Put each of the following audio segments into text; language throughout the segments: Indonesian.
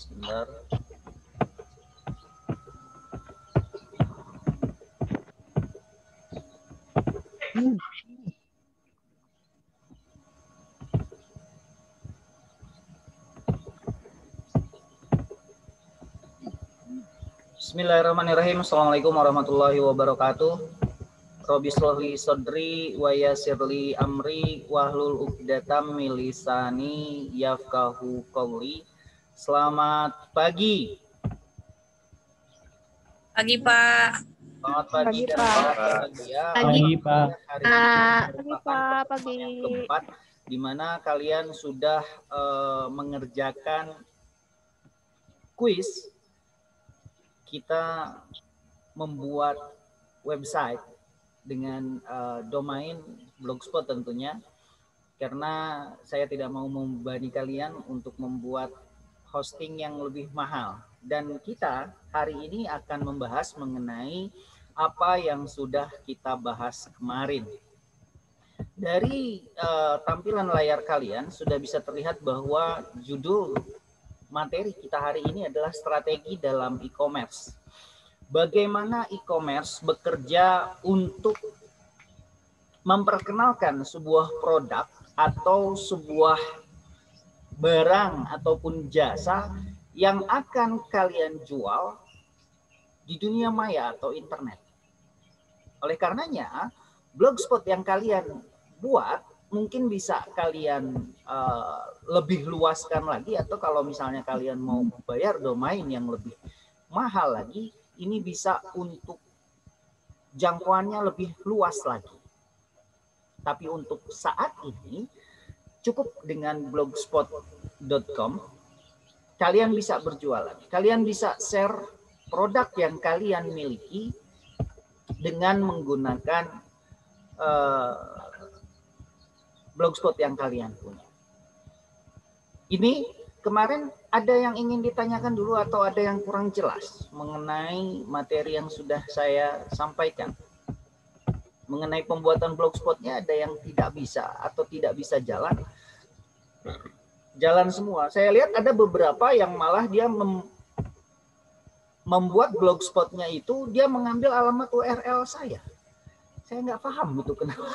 Sebentar. Bismillahirrahmanirrahim. Assalamualaikum warahmatullahi wabarakatuh. Robi sholli sodri wa yasirli amri wahlul uqdatam min lisani yafqahu qawli. Selamat pagi. Pagi, Pak. Selamat pagi dan selamat bahagia. Pagi, Pak. Hari ini Pagi, merupakan Pak. pertemuan yang keempat di mana kalian sudah mengerjakan kuis. Kita membuat website dengan domain blogspot tentunya, karena saya tidak mau membebani kalian untuk membuat hosting yang lebih mahal. Dan kita hari ini akan membahas mengenai apa yang sudah kita bahas kemarin. Dari tampilan layar kalian sudah bisa terlihat bahwa judul materi kita hari ini adalah strategi dalam e-commerce. Bagaimana e-commerce bekerja untuk memperkenalkan sebuah produk atau sebuah barang ataupun jasa yang akan kalian jual di dunia maya atau internet. Oleh karenanya, blogspot yang kalian buat mungkin bisa kalian lebih luaskan lagi, atau kalau misalnya kalian mau bayar domain yang lebih mahal lagi, ini bisa untuk jangkauannya lebih luas lagi. Tapi untuk saat ini cukup dengan blogspot.com. Kalian bisa berjualan, kalian bisa share produk yang kalian miliki dengan menggunakan blogspot yang kalian punya. Ini kemarin ada yang ingin ditanyakan dulu atau ada yang kurang jelas mengenai materi yang sudah saya sampaikan? Mengenai pembuatan blogspotnya ada yang tidak bisa atau tidak bisa jalan? Jalan semua. Saya lihat ada beberapa yang malah dia membuat blogspotnya itu dia mengambil alamat URL saya. Saya nggak paham itu kenapa.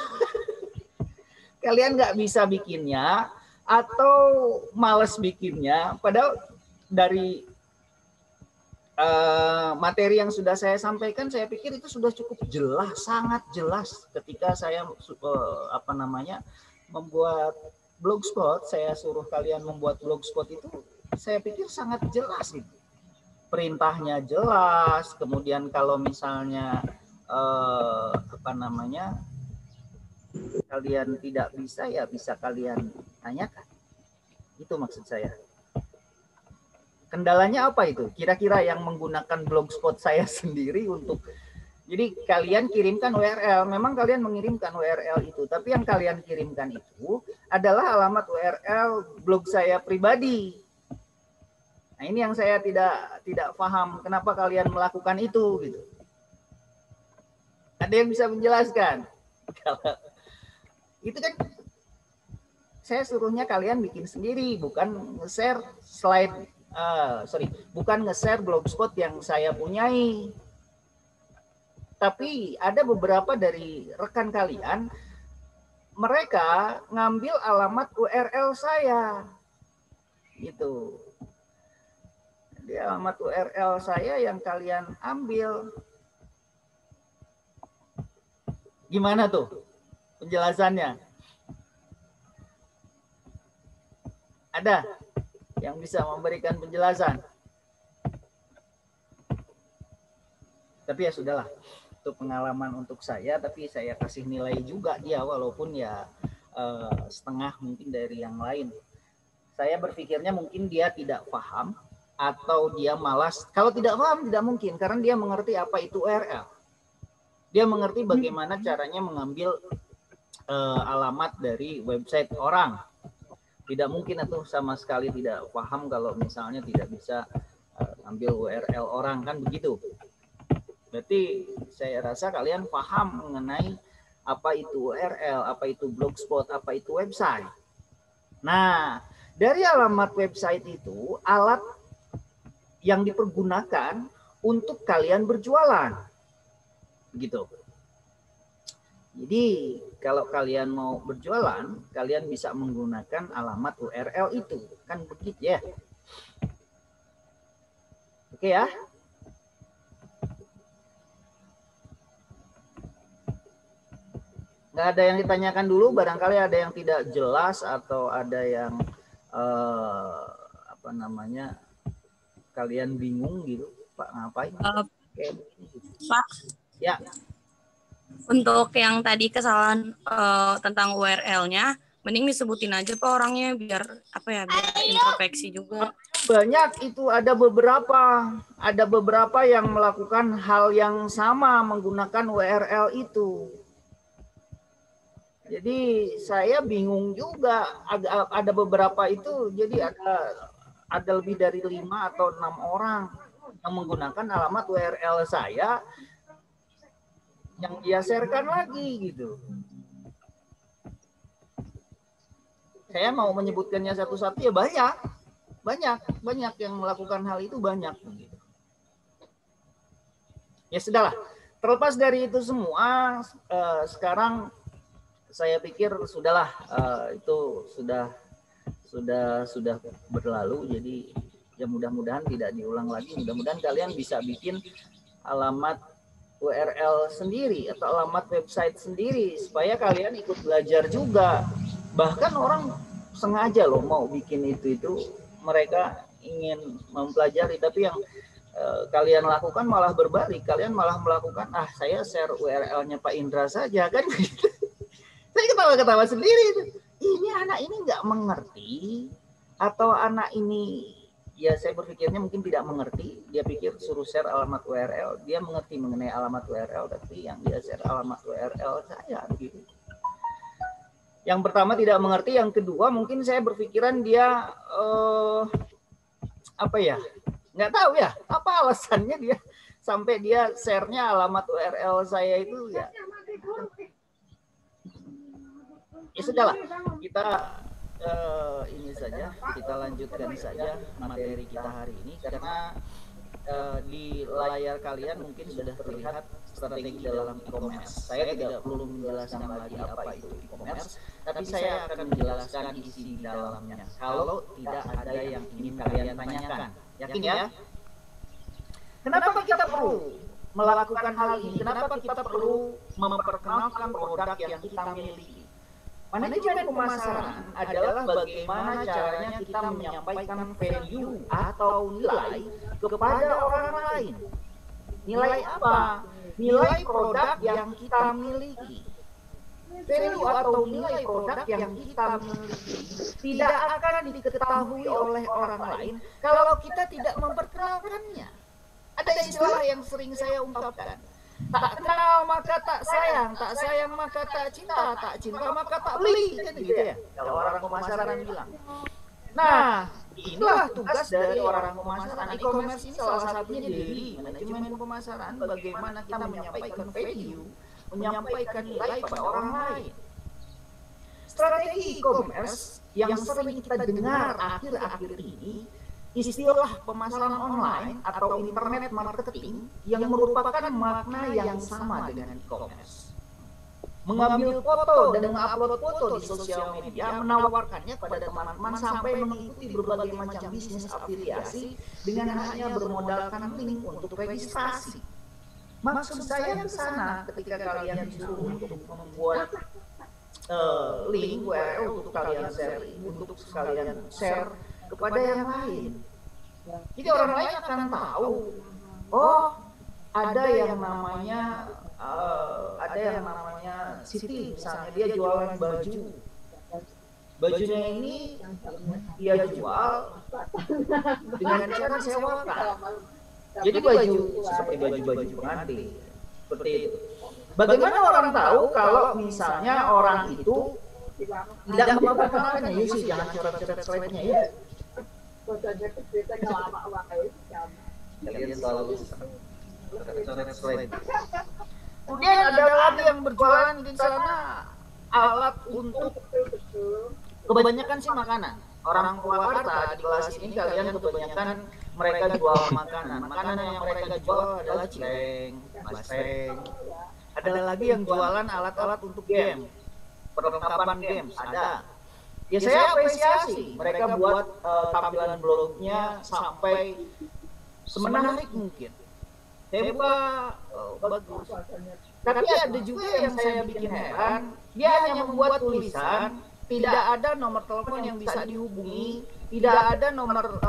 Kalian nggak bisa bikinnya atau males bikinnya, padahal dari materi yang sudah saya sampaikan, saya pikir itu sudah cukup jelas, sangat jelas. Ketika saya membuat blogspot, saya suruh kalian membuat blogspot itu, saya pikir sangat jelas itu. Perintahnya jelas, kemudian kalau misalnya kalian tidak bisa, ya bisa kalian tanyakan. Itu maksud saya. Kendalanya apa itu? Kira-kira yang menggunakan blogspot saya sendiri untuk, jadi kalian kirimkan URL, memang kalian mengirimkan URL itu, tapi yang kalian kirimkan itu adalah alamat URL blog saya pribadi. Nah, ini yang saya tidak paham kenapa kalian melakukan itu gitu. Ada yang bisa menjelaskan? Itu kan saya suruhnya kalian bikin sendiri, bukan nge-share bukan nge-share blogspot yang saya punyai. Tapi ada beberapa dari rekan kalian, mereka ngambil alamat URL saya. Gitu. Jadi alamat URL saya yang kalian ambil. Gimana tuh penjelasannya? Ada yang bisa memberikan penjelasan? Tapi ya sudahlah, itu pengalaman untuk saya, tapi saya kasih nilai juga dia, walaupun ya setengah mungkin dari yang lain. Saya berpikirnya mungkin dia tidak paham atau dia malas. Kalau tidak paham tidak mungkin, karena dia mengerti apa itu URL. Dia mengerti bagaimana caranya mengambil alamat dari website orang. Tidak mungkin atau sama sekali tidak paham kalau misalnya tidak bisa ambil URL orang, kan begitu. Berarti saya rasa kalian paham mengenai apa itu URL, apa itu blogspot, apa itu website. Nah, dari alamat website itu, alat yang dipergunakan untuk kalian berjualan. Gitu. Jadi kalau kalian mau berjualan, kalian bisa menggunakan alamat URL itu. Kan begitu ya. Oke ya. Nggak ada yang ditanyakan dulu, barangkali ada yang tidak jelas atau ada yang apa namanya, kalian bingung gitu, Pak, ngapain? Kayak begini gitu. Pak, ya. Untuk yang tadi kesalahan tentang URL-nya, mending disebutin aja Pak orangnya biar apa ya, biar introspeksi juga. Banyak itu, ada beberapa yang melakukan hal yang sama menggunakan URL itu. Jadi saya bingung juga, ada beberapa itu, jadi ada lebih dari 5 atau 6 orang yang menggunakan alamat URL saya yang dia sharekan lagi gitu. Saya mau menyebutkannya satu-satu ya, banyak yang melakukan hal itu, banyak. Ya sudahlah, terlepas dari itu semua, sekarang saya pikir sudahlah, itu sudah berlalu, jadi ya mudah-mudahan tidak diulang lagi. Mudah-mudahan kalian bisa bikin alamat URL sendiri atau alamat website sendiri supaya kalian ikut belajar juga. Bahkan orang sengaja loh mau bikin itu mereka ingin mempelajari, tapi yang kalian lakukan malah berbalik. Kalian malah melakukan, saya share URL-nya Pak Indra saja kan. Saya ketawa-ketawa sendiri. Ini anak ini nggak mengerti, atau anak ini, ya saya berpikirnya mungkin tidak mengerti. Dia pikir suruh share alamat URL, dia mengerti mengenai alamat URL, tapi yang dia share alamat URL saya gitu. Yang pertama tidak mengerti, yang kedua mungkin saya berpikiran dia apa ya, nggak tahu ya apa alasannya dia sampai dia share-nya alamat URL saya itu ya. Ya sudahlah, kita ini saja, kita lanjutkan saja materi kita hari ini, karena di layar kalian mungkin sudah terlihat strategi dalam e-commerce. Saya tidak perlu menjelaskan lagi apa itu e-commerce, tapi saya akan menjelaskan isi dalamnya kalau tidak ada yang ingin kalian tanyakan. Yakin ya? Kenapa kita perlu melakukan hal ini? Kenapa kita perlu memperkenalkan produk yang kita miliki? Manajemen pemasaran adalah bagaimana caranya kita menyampaikan value atau nilai kepada orang lain. Nilai apa? Nilai produk yang kita miliki. Value atau nilai produk yang kita miliki tidak akan diketahui oleh orang lain kalau kita tidak memperkenalkannya. Ada istilah yang sering saya ungkapkan. Tak kenal maka tak sayang maka tak cinta maka tak beli, kan gitu ya kalau orang pemasaran bilang. Nah, inilah tugas dari orang pemasaran. E-commerce ini salah satunya dari manajemen pemasaran, bagaimana kita menyampaikan value, menyampaikan nilai pada orang lain. Strategi e-commerce yang sering kita dengar akhir-akhir ini, istilah pemasaran online atau internet marketing yang merupakan makna yang sama dengan e-commerce. Mengambil foto dan mengupload foto di sosial media, menawarkannya pada teman-teman sampai mengikuti berbagai macam bisnis afiliasi dengan hanya bermodalkan link untuk registrasi. Maksud saya ke sana ketika kalian disuruh untuk membuat link URL untuk kalian share kepada yang lain. Jadi orang lain akan tahu, oh ada yang namanya Siti, misalnya dia jualan baju. Bajunya ini dia jual dengan cara sewakan. Jadi baju seperti baju pengantin, seperti itu. Bagaimana orang tahu kalau misalnya orang itu tidak memperkenalkannya? Yusi, jangan coret-coret slide-nya ya. Kalian selalu coret slide. Kemudian ada lagi yang berjualan di sana alat untuk, kebanyakan sih makanan. orang Purwakarta di kelas ini kalian kebanyakan mereka jual makanan. Makanan yang mereka jual adalah cireng, basreng. Ada lagi yang jualan alat-alat untuk game, perlengkapan games ada. Ya saya apresiasi mereka buat tampilan blognya sampai semenarik mungkin. Saya buka bagus. Tapi ada juga yang saya bikin heran, dia hanya membuat tulisan, tidak ada nomor telepon yang bisa dihubungi, tidak ada nomor,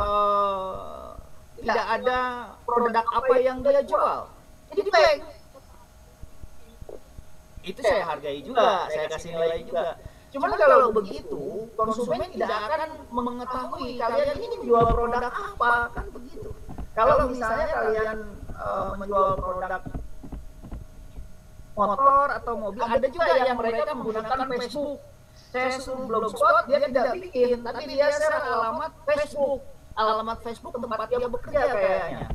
tidak ada produk apa yang dia jual. Jadi blank. Itu saya hargai juga, saya kasih nilai juga. Cuman kalau begitu, konsumen tidak akan mengetahui kalian ini menjual produk apa, kan begitu. Kalau misalnya kalian menjual produk motor atau mobil, ada juga yang mereka menggunakan Facebook. Saya suruh blogspot, dia tidak bikin, tapi dia share alamat Facebook tempat dia bekerja kayaknya.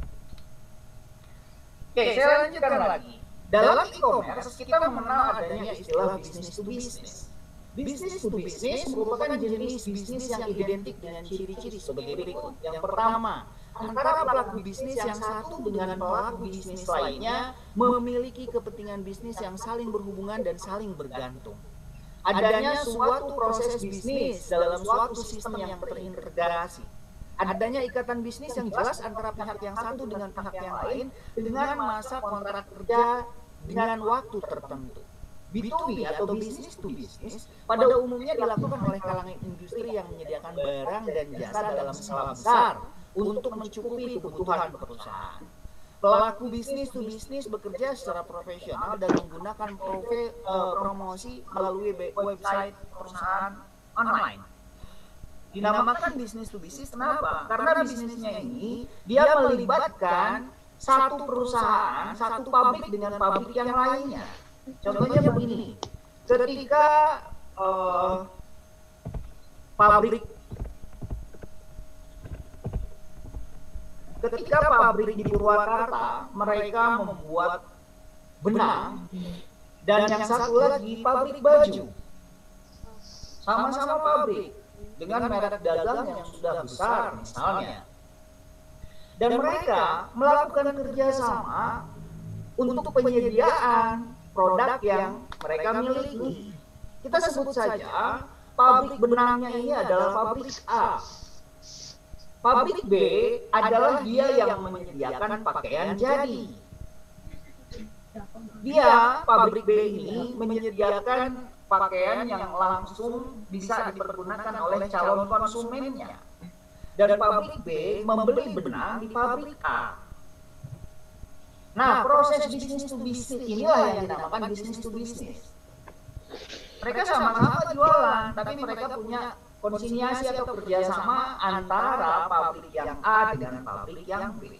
Oke, saya lanjutkan lagi. Dalam e-commerce kita mengenal adanya istilah business to business. Business to business merupakan jenis bisnis yang identik dengan ciri-ciri sebagai berikut. Yang pertama, antara pelaku bisnis yang satu dengan pelaku bisnis lainnya memiliki kepentingan bisnis yang saling berhubungan dan saling bergantung. Adanya suatu proses bisnis dalam suatu sistem yang terintegrasi. Adanya ikatan bisnis yang jelas antara pihak yang satu dengan pihak yang lain dengan masa kontrak kerja dengan waktu tertentu. B2B atau business to business pada umumnya dilakukan oleh kalangan industri yang menyediakan barang dan jasa dalam skala besar untuk mencukupi kebutuhan perusahaan. Pelaku bisnis to bisnis bekerja secara profesional dan menggunakan promosi melalui website perusahaan online. Dinamakan bisnis to bisnis kenapa? Karena bisnisnya ini dia melibatkan satu perusahaan, satu pabrik dengan pabrik yang lainnya. Contohnya begini, ketika pabrik di Purwakarta mereka membuat benang dan yang satu lagi pabrik baju, sama-sama pabrik dengan merek dagang yang sudah besar misalnya, dan mereka melakukan kerjasama untuk penyediaan produk yang mereka miliki. Kita sebut saja pabrik benangnya ini adalah pabrik A. Pabrik B adalah dia yang menyediakan pakaian jadi. Pabrik B ini menyediakan pakaian yang langsung bisa dipergunakan oleh calon konsumennya. Dan pabrik B membeli benang di pabrik A. Nah, proses bisnis to bisnis inilah yang dinamakan bisnis to bisnis. Mereka sama-sama jualan, tapi mereka punya konsinyasi atau kerjasama antara pabrik yang A dengan pabrik yang B.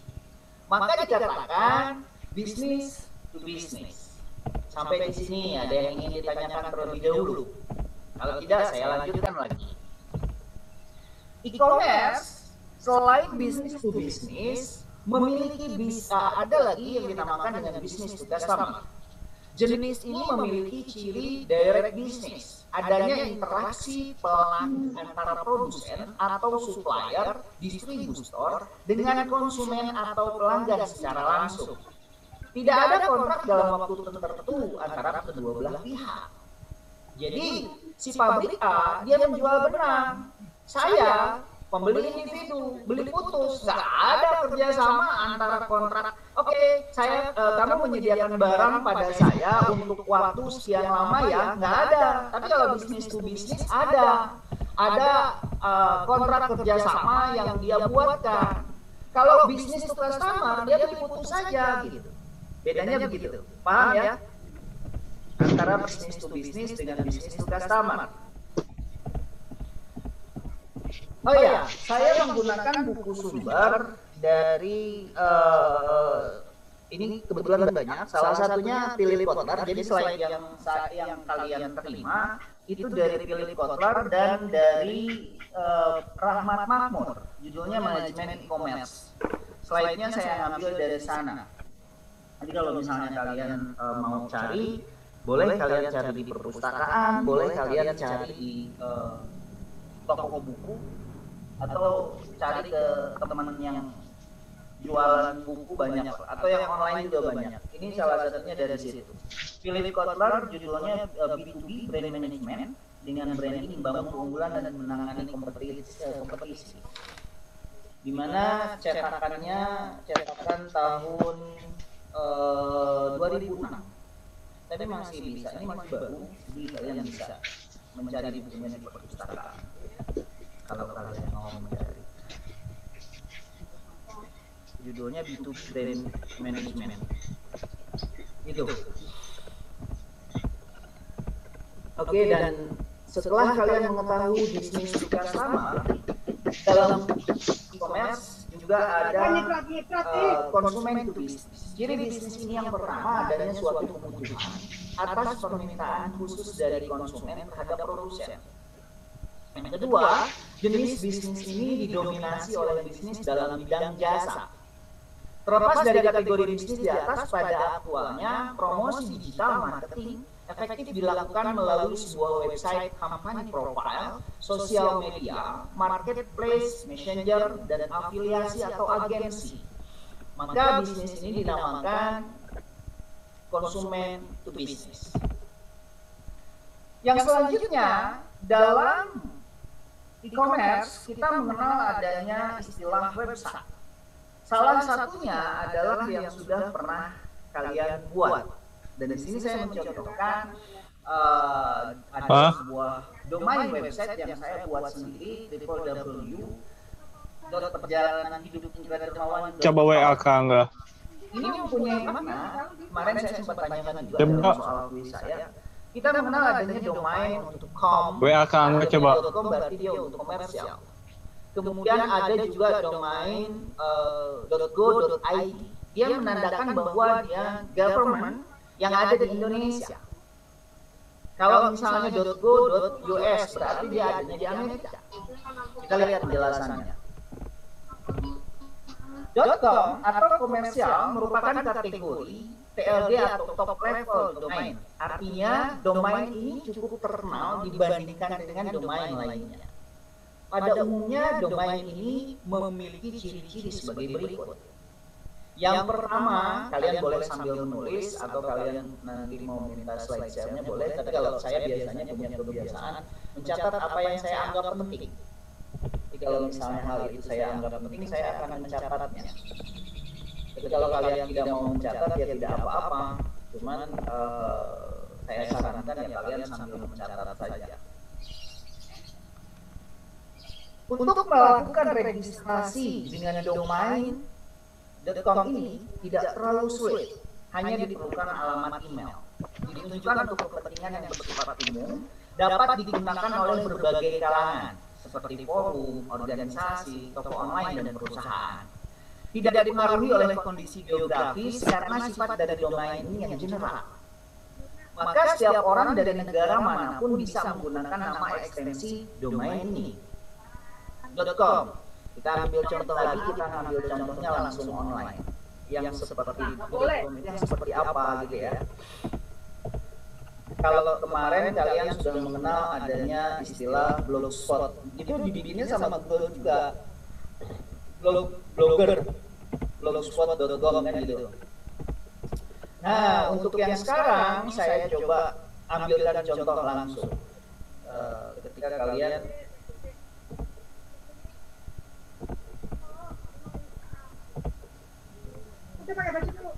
Maka dikatakan bisnis to bisnis. Sampai di sini ada yang ingin ditanyakan terlebih dahulu. Kalau tidak, saya lanjutkan lagi. E-commerce selain bisnis to bisnis memiliki ada lagi yang dinamakan dengan bisnis to customer. Jenis ini memiliki ciri direct business, adanya interaksi pelanggan antara produsen atau supplier, distributor dengan konsumen atau pelanggan secara langsung. Tidak ada kontrak dalam waktu tertentu antara kedua belah pihak. Jadi si pabrik A dia menjual benang, saya pembeli individu, beli putus, nggak ada kerjasama antara kontrak. Oke, kamu menyediakan barang pada saya untuk waktu sekian lama ya, nggak ada. Tapi kalau bisnis to bisnis ada kontrak kerjasama yang dia buatkan. Kalau bisnis to customer dia beli putus saja gitu. Bedanya begitu, paham ya? Antara bisnis to bisnis dengan bisnis to customer. Oh iya, saya menggunakan buku sumber dari ini kebetulan banyak. Salah satunya Philip Kotler. Jadi slide yang kalian terima itu dari Philip Kotler dan dari Rahmat Makmur. Judulnya Manajemen E-commerce. Slide-nya saya ambil dari sana. Jadi kalau misalnya kalian mau cari, boleh kalian cari di perpustakaan, boleh kalian cari di toko buku. atau cari ke teman yang jualan buku banyak atau yang online juga banyak. Ini salah satunya dari situ. Philip Kotler judulnya B2B Brand Management, dengan branding membangun keunggulan dan menangani kompetisi. Di mana cetakan tahun 2006. Tapi masih bisa, ini masih baru, jadi kalian bisa mencari bukunya di perpustakaan kalau kalian mau mencari. Judulnya B2B Brand Management. Itu. Oke, dan setelah kalian mengetahui bisnis juga sama, dalam e-commerce juga ada konsumen to business. Jadi bisnis ini yang pertama adanya suatu kebutuhan atas permintaan khusus dari konsumen terhadap produsen. Yang kedua, jenis bisnis ini didominasi oleh bisnis dalam bidang jasa. Terlepas dari kategori bisnis di atas, pada aktualnya promosi digital marketing efektif dilakukan melalui sebuah website company profile, sosial media, marketplace, messenger, dan afiliasi atau agensi. Maka bisnis ini dinamakan konsumen to business. Yang selanjutnya, dalam e-commerce kita mengenal adanya istilah website. Salah satunya adalah yang sudah pernah kalian buat. Dan di sini saya mencontohkan ada sebuah domain website yang saya buat sendiri, www.perjalananhidupinternet.com. Coba WA enggak? Ini mempunyai makna. Kemarin saya sempat tanyakan juga dalam soal kuis saya. Kita mengenal adanya domain untuk com. WA enggak coba. .com berarti dia untuk komersial. Kemudian ada juga domain .go.id. Dia menandakan bahwa dia government yang ada di Indonesia. Kalau misalnya .go.us berarti dia adanya di Amerika. Kita lihat penjelasannya. .com atau komersial merupakan kategori TLD atau top level domain. Artinya domain ini cukup terkenal dibandingkan dengan domain lainnya. Pada umumnya domain ini memiliki ciri-ciri sebagai berikut. Yang pertama, kalian boleh sambil menulis atau kalian nanti mau minta slide share-nya boleh, tapi kalau saya biasanya punya kebiasaan mencatat apa yang saya anggap penting. Jadi kalau misalnya hal itu saya anggap penting, saya akan mencatatnya. Tapi kalau kalian tidak mau mencatat ya tidak apa-apa, cuman saya sarankan ya kalian sambil mencatat saja. Untuk melakukan registrasi dengan domain .com ini tidak terlalu sulit, hanya diperlukan alamat email. Ditunjukkan untuk kepentingan yang bersifat umum, dapat digunakan oleh berbagai kalangan, seperti forum, organisasi, toko online, dan perusahaan. Tidak dipengaruhi oleh kondisi geografis karena sifat dari domain ini yang general. Maka setiap orang dari negara manapun bisa menggunakan nama ekstensi domain ini. .com. Kita ambil contoh lagi, kita ambil contohnya langsung online. Yang seperti itu, yang seperti apa gitu ya. Kalau kemarin kalian sudah mengenal adanya istilah blogspot, itu dibikinnya sama Google juga. Blogspot.com kan gitu. Nah, untuk yang sekarang saya coba ambilkan contoh langsung. Ketika kalian Kita pakai baju dulu.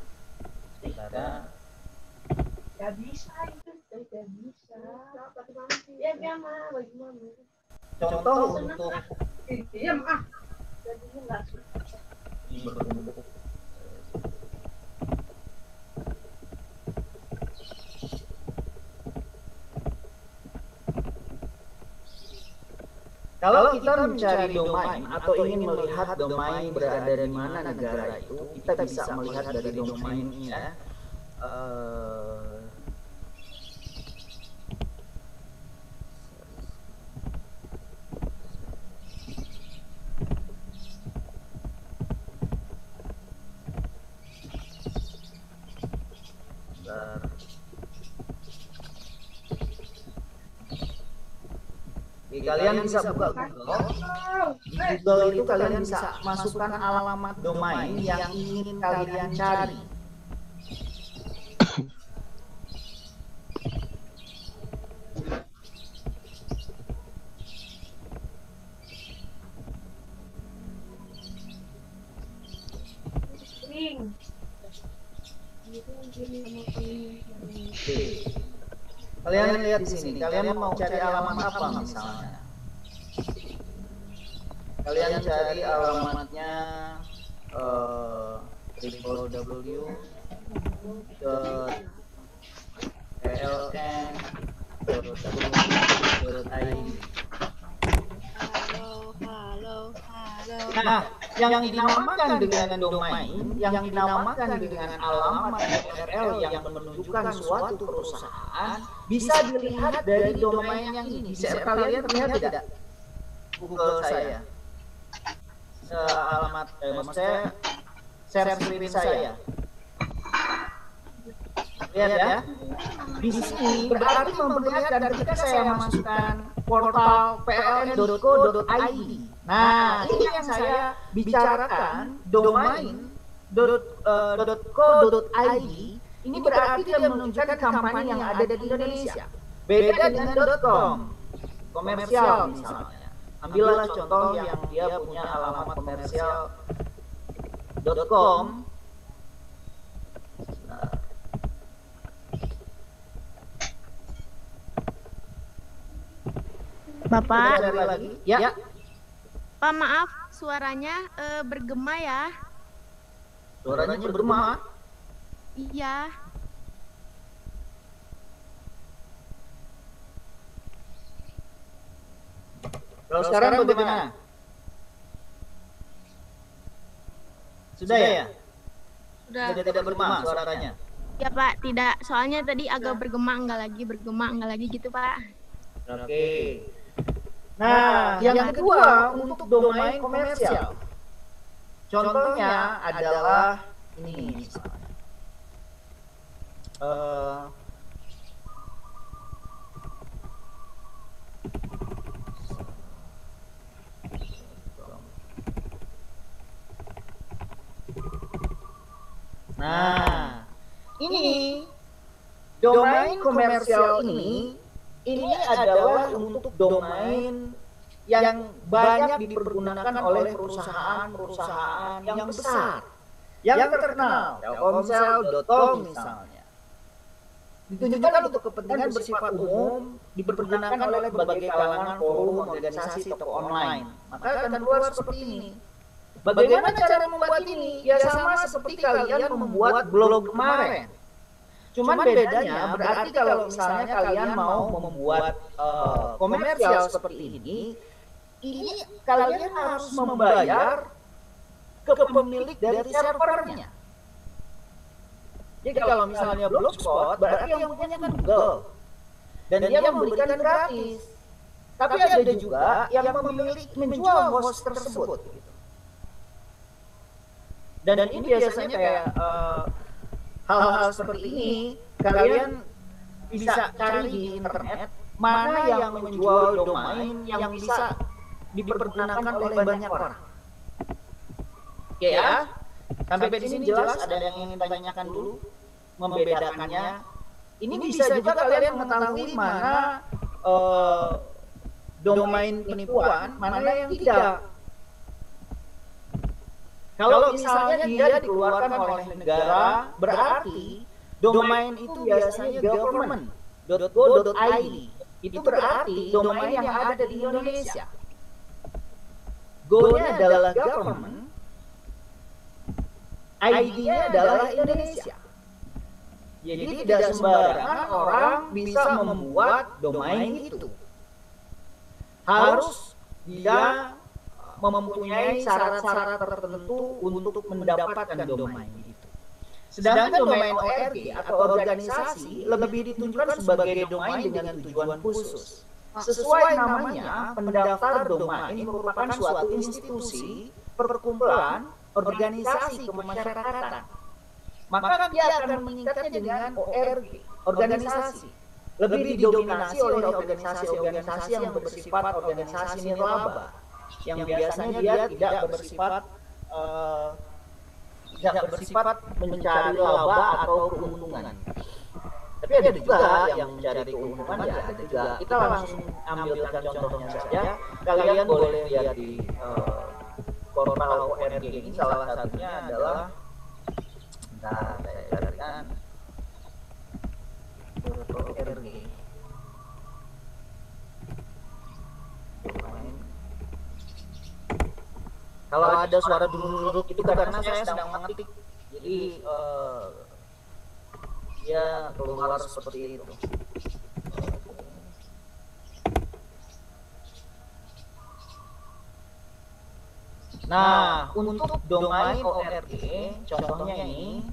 Gak bisa itu, gak bisa. Ya gimana, bagaimana? Contoh untuk diam jadinya nggak suka. Kalau kita mencari domain atau ingin melihat domain berada di mana negara itu, kita bisa melihat dari domainnya. kalian bisa buka Google. Di Google itu kalian bisa masukkan alamat domain yang ingin kalian cari. Kalian lihat di sini, kalian mau cari alamat apa misalnya? Kalian cari alamatnya www.pln.go.id. Nah, yang dinamakan dengan domain, yang dinamakan dengan alamat URL yang menunjukkan suatu perusahaan bisa dilihat dari domain yang ini. Bisa kalian lihat tidak? Google saya. Alamat maksud saya share screen saya. Lihat ya. Di sini berarti memperlihatkan ketika saya masukkan portal pln.co.id. Nah, ini yang saya bicarakan, domain .co.id ini berarti dia menunjukkan kampanye yang ada di Indonesia. Beda dengan .com, komersial misalnya. Ambillah contoh yang dia punya alamat komersial .com. Bapak, Lagi. Ya. Pak maaf, suaranya bergema ya. Suaranya bergema. Iya. Kalau sekarang bagaimana? Sudah ya? Sudah. Sudah tidak bergema suaranya. Ya Pak, tidak. Soalnya tadi agak bergema, enggak lagi gitu Pak. Oke. Nah, yang kedua untuk domain komersial. Contohnya adalah ini misalnya. Nah, ini domain komersial ini adalah untuk domain yang banyak dipergunakan oleh perusahaan-perusahaan yang besar, yang terkenal, Telkomsel.com misalnya. Ditujukan untuk kepentingan bersifat umum, dipergunakan oleh berbagai kalangan, forum, organisasi, toko online. Maka akan keluar seperti ini. Bagaimana cara membuat ini? Ya sama seperti kalian membuat blog kemarin. Cuman bedanya berarti kalau misalnya kalian mau membuat komersial seperti ini kalian harus membayar ke pemilik dari servernya. Jadi kalau misalnya Blogspot berarti yang punya kan Google dan dia memberikan gratis. Tapi ada juga yang menjual host tersebut. Dan ini biasanya kayak hal-hal seperti ini kalian bisa cari di internet mana yang menjual domain yang bisa dipergunakan oleh banyak orang. Oke ya, sampai di sini jelas. Ada yang ingin tanyakan dulu membedakannya? Ini bisa juga kalian mengetahui mana domain penipuan, mana yang tidak. Kalau misalnya dia dikeluarkan oleh negara, berarti domain itu biasanya government.go.id. Itu berarti domain yang ada di Indonesia. Go-nya adalah government, ID-nya adalah Indonesia. Jadi tidak sembarangan orang bisa membuat domain itu. Harus dia mempunyai syarat-syarat tertentu untuk mendapatkan domain itu. Sedangkan domain ORG atau organisasi lebih ditunjukkan sebagai domain dengan tujuan khusus. Sesuai namanya, pendaftar domain merupakan suatu institusi, perkumpulan, organisasi kemasyarakatan. Maka dia akan meningkatnya dengan ORG, organisasi. lebih didominasi oleh organisasi-organisasi yang bersifat organisasi nirlaba, yang biasanya dia tidak bersifat mencari laba atau keuntungan. Tapi ada juga yang mencari keuntungan, ya ada juga. Kita langsung ambilkan contohnya saja. Kalian boleh lihat di portal ORG ini, salah satunya adalah, bentar saya carikan ORG. Kalau ada suara duduk itu karena saya sedang mengetik, jadi ya keluar seperti itu. Nah, untuk domain ORG, contohnya ini,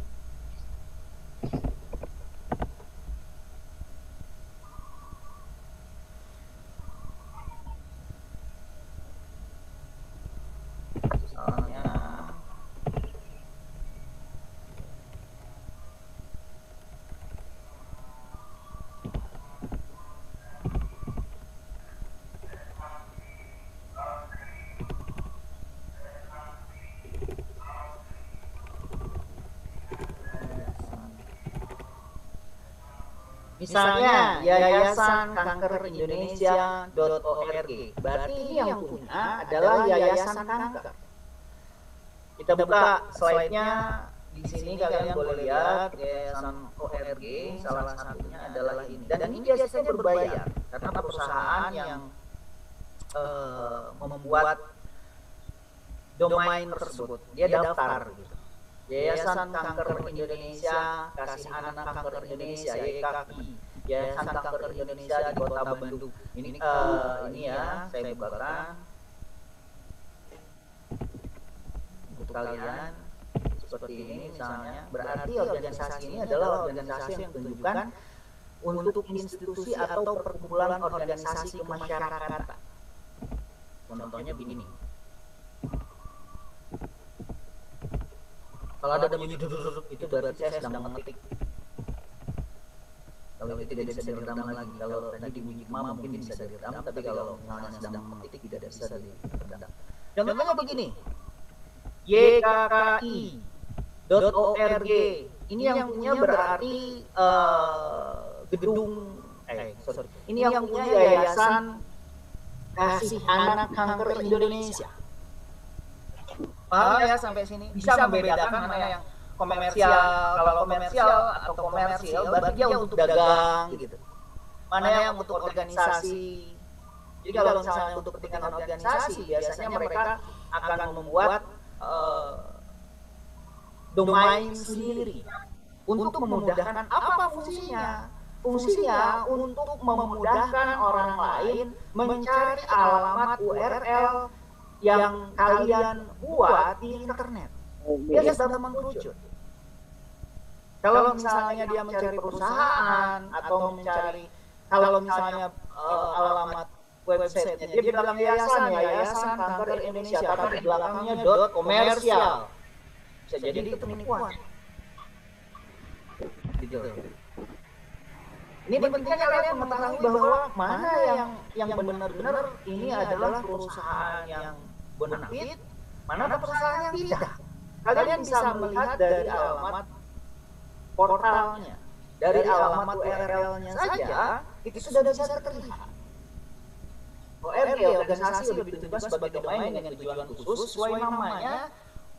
misalnya Yayasan Kanker Indonesia.org. Berarti ini yang punya adalah Yayasan Kanker. Kita buka slide-nya di sini, kalian boleh lihat Yayasan ORG, salah satunya adalah ini. Dan ini biasanya berbayar karena perusahaan yang membuat domain tersebut dia daftar gitu. Yayasan Kanker Indonesia, Kasih Anak Kanker Indonesia, YKI, Yayasan Kanker Indonesia di Kota Bandung. Ini ya, saya bukakan untuk kalian seperti ini misalnya. Berarti organisasi ini adalah organisasi yang ditunjukkan untuk institusi atau perkumpulan organisasi kemasyarakatan. Contohnya begini. Kalau ada bunyi duduk itu berarti saya sedang mengetik. Kalau itu tidak bisa diredam lagi. Kalau tadi bunyi gema mungkin bisa diredam, tapi kalau misalnya sedang mengetik tidak bisa diredam. Contohnya begini, YKKI.org. Ini yang punya berarti ini yang punya Yayasan Kasih Anak Kanker Indonesia. Paham ya sampai sini? Bisa membedakan mana yang komersial. Kalau komersial atau komersial berarti dia untuk dagang gitu. Mana yang untuk organisasi. Jadi kalau misalnya untuk kepentingan organisasi, biasanya mereka akan membuat domain sendiri untuk memudahkan. Apa fungsinya? Fungsinya untuk memudahkan orang lain mencari alamat URL yang kalian buat di internet. Dia sudah mengkerucut. Kalau misalnya dia mencari perusahaan atau mencari, kalau misalnya alamat website-nya dia bilang Yayasan Kanker Indonesia, tapi belakangnya .komersial. Bisa jadi itu penipuan. Gitu. Ini pentingnya kalian mengetahui bahwa mana yang benar-benar ini adalah perusahaan yang bonafit, mana perusahaan yang tidak. Kalian bisa melihat dari alamat portalnya, dari alamat URL-nya saja itu sudah bisa terlihat. ORG, organisasi lebih ditentukan sebagai domain dengan tujuan khusus sesuai namanya,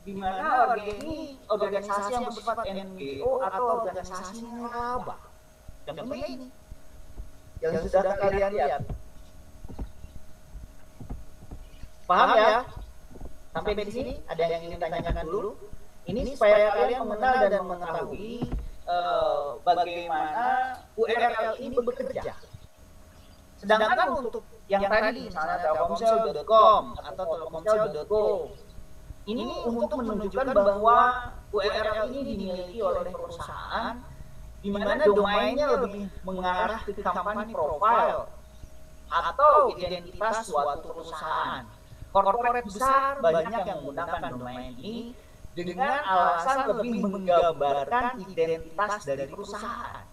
di mana ORG ini organisasi yang bersifat NGO atau organisasi nirlaba. Contohnya ini yang sudah kalian lihat. Paham ya? Sampai di sini ada yang ingin tanyakan dulu? Ini supaya kalian mengenal dan mengetahui bagaimana URL ini bekerja. Sedangkan untuk yang tadi misalnya telkomsel.com atau telkomsel.go, ini untuk menunjukkan bahwa URL ini dimiliki oleh perusahaan, di mana domainnya lebih mengarah ke company profile atau identitas suatu perusahaan. Korporat besar banyak yang menggunakan domain ini dengan alasan lebih menggambarkan identitas dari perusahaan.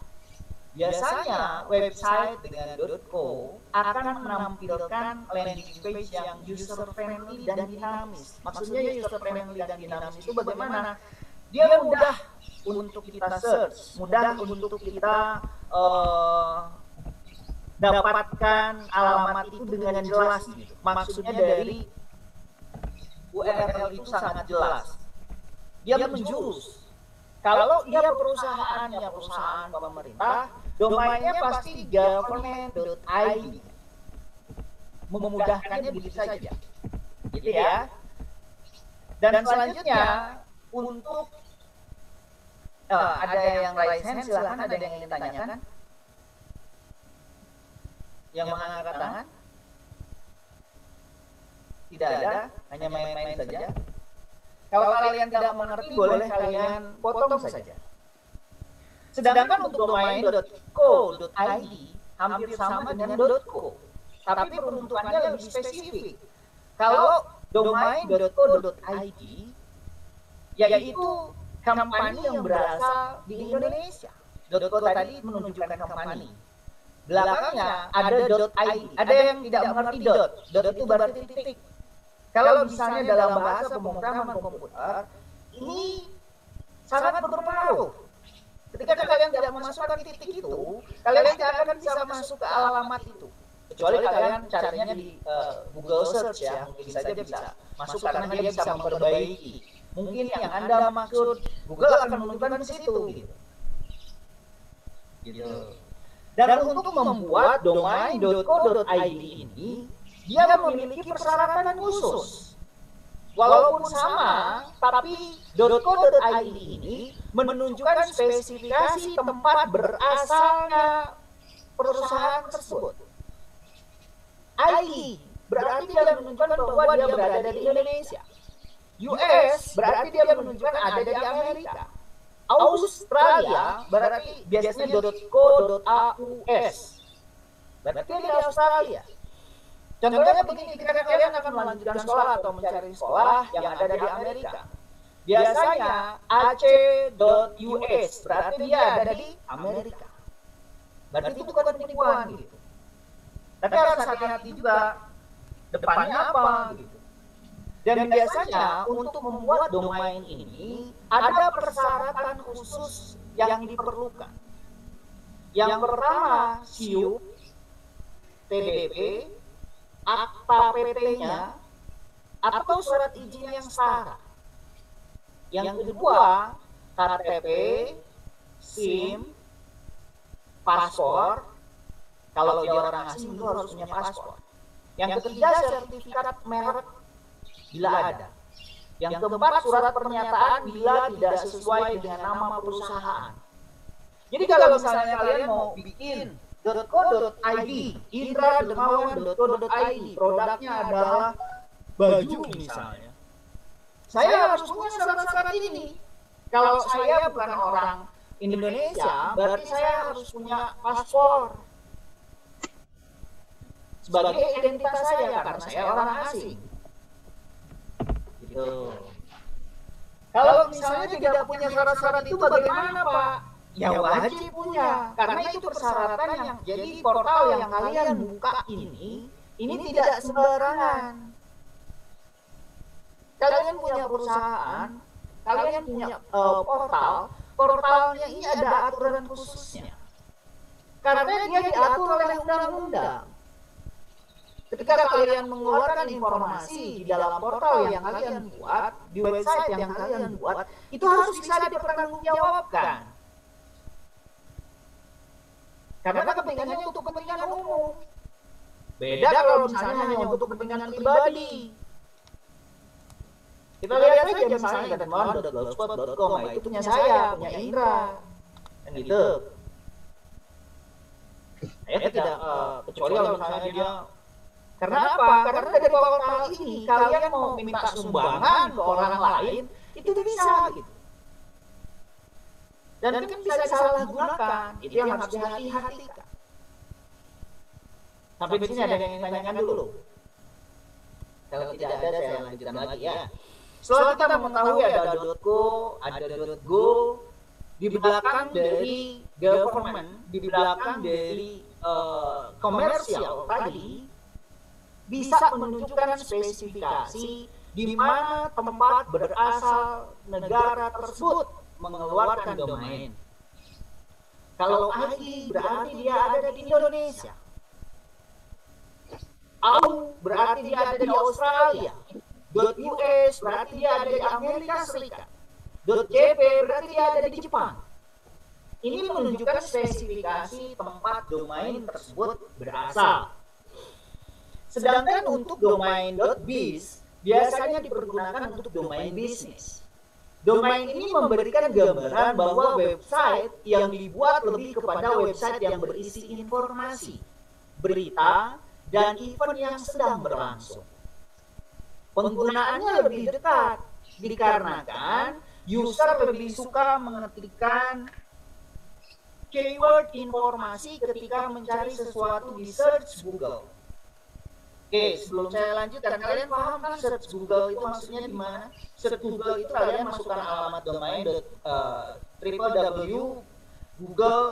Biasanya website dengan .co akan menampilkan landing page yang user friendly dan dinamis. Maksudnya user friendly dan dinamis itu bagaimana? Dia mudah untuk kita search, mudah untuk kita dapatkan alamat itu dengan jelas gitu. Maksudnya dari URL itu sangat jelas. Dia menjurus. Kalau dia perusahaan pemerintah, domainnya pasti government.id. Memudahkannya begitu saja. Gitu ya. Dan selanjutnya untuk ada yang raise hand, silakan, ada yang ingin tanyakan? Yang mengangkat tangan? Tidak ada, hanya main-main saja. Kalau kalian tidak mengerti, boleh kalian potong saja. Sedangkan untuk domain.co.id hampir sama dengan .co, tapi peruntukannya lebih spesifik. Kalau domain.co.id yaitu company yang berasal di Indonesia. .co tadi menunjukkan company. Belakangnya ada .id. Ada yang tidak mengerti dot. Dot itu berarti titik. Kalau misalnya dalam bahasa pemrograman komputer, ini sangat berpengaruh. Ketika kalian tidak memasukkan titik itu, kalian tidak akan bisa masuk ke alamat itu. Kecuali kalian carinya di Google Search ya, mungkin saja bisa masuk karena dia bisa memperbaiki. Mungkin yang Anda maksud, Google akan menunjukkan ke situ gitu. Dan untuk membuat domain.co.id ini, dia memiliki persyaratan khusus. Walaupun sama, tapi .co.id ini menunjukkan spesifikasi tempat berasalnya perusahaan tersebut. ID berarti dia menunjukkan bahwa dia berada di Indonesia. US berarti dia menunjukkan ada di Amerika. Australia berarti biasanya .co.aus. Berarti di Australia. Contohnya begini, ketika kalian akan melanjutkan sekolah atau mencari sekolah yang ada di Amerika, biasanya ac.us berarti dia ada di Amerika. Berarti itu bukan penipuan gitu. Tapi harus hati-hati juga depannya apa gitu. Dan biasanya untuk membuat domain ini ada persyaratan khusus yang diperlukan. Yang pertama, SIUP, TDP, akta PT-nya, atau surat izin yang setara. Yang kedua, KTP, SIM, paspor. Kalau dia orang asing itu harus punya paspor. Yang ketiga, sertifikat merek bila ada. Yang keempat, surat pernyataan bila tidak sesuai dengan nama perusahaan. Jadi kalau misalnya kalian mau bikin .co.id, indra.dermawan.co.id, produknya adalah baju misalnya. Saya harus punya syarat-syarat ini. Kalau saya bukan orang Indonesia, berarti saya harus punya paspor sebagai identitas saya karena saya orang asing. Gitu. Kalau misalnya tidak punya syarat-syarat itu bagaimana, Pak? Ya wajib punya, karena itu persyaratan yang jadi portal yang kalian buka ini tidak sembarangan. Kalian punya perusahaan, kalian punya portalnya ini ada aturan khususnya. Karena dia diatur oleh undang-undang. Ketika kalian mengeluarkan informasi di dalam portal yang kalian buat, di website yang kalian buat, itu harus bisa dipertanggungjawabkan. Karena kepentingannya untuk kepentingan umum. Beda kalau misalnya hanya untuk kepentingan pribadi. Kita lihat aja misalnya dermawan.blogspot.com, itu punya saya, punya Indra, kan gitu. Saya tidak kecuali kalau misalnya dia, karena apa? Karena dari portal ini kalian mau minta sumbangan ke orang lain itu bisa gitu. Dan kan bisa disalahgunakan. Itu yang harus dihati-hatikan. Sampai di sini ada yang ingin tanyakan dulu? Kalau tidak ada, saya lanjutkan lagi ya. Setelah kita mengetahui ada .co, ada .go, di belakang dari government, di belakang dari komersial tadi, bisa menunjukkan spesifikasi di mana tempat berasal negara tersebut mengeluarkan domain. Kalau ID berarti dia ada di Indonesia. AU berarti dia ada di Australia. .US berarti dia ada di Amerika Serikat. .jp berarti dia ada di Jepang. Ini menunjukkan spesifikasi tempat domain tersebut berasal. Sedangkan untuk domain .biz biasanya dipergunakan untuk domain bisnis. Domain ini memberikan gambaran bahwa website yang dibuat lebih kepada website yang berisi informasi, berita, dan event yang sedang berlangsung. Penggunaannya lebih dekat dikarenakan user lebih suka mengetikkan keyword informasi ketika mencari sesuatu di search Google. Oke, sebelum saya lanjutkan, kalian paham kan search Google itu maksudnya di mana? Search Google itu kalian masukkan alamat domain www.google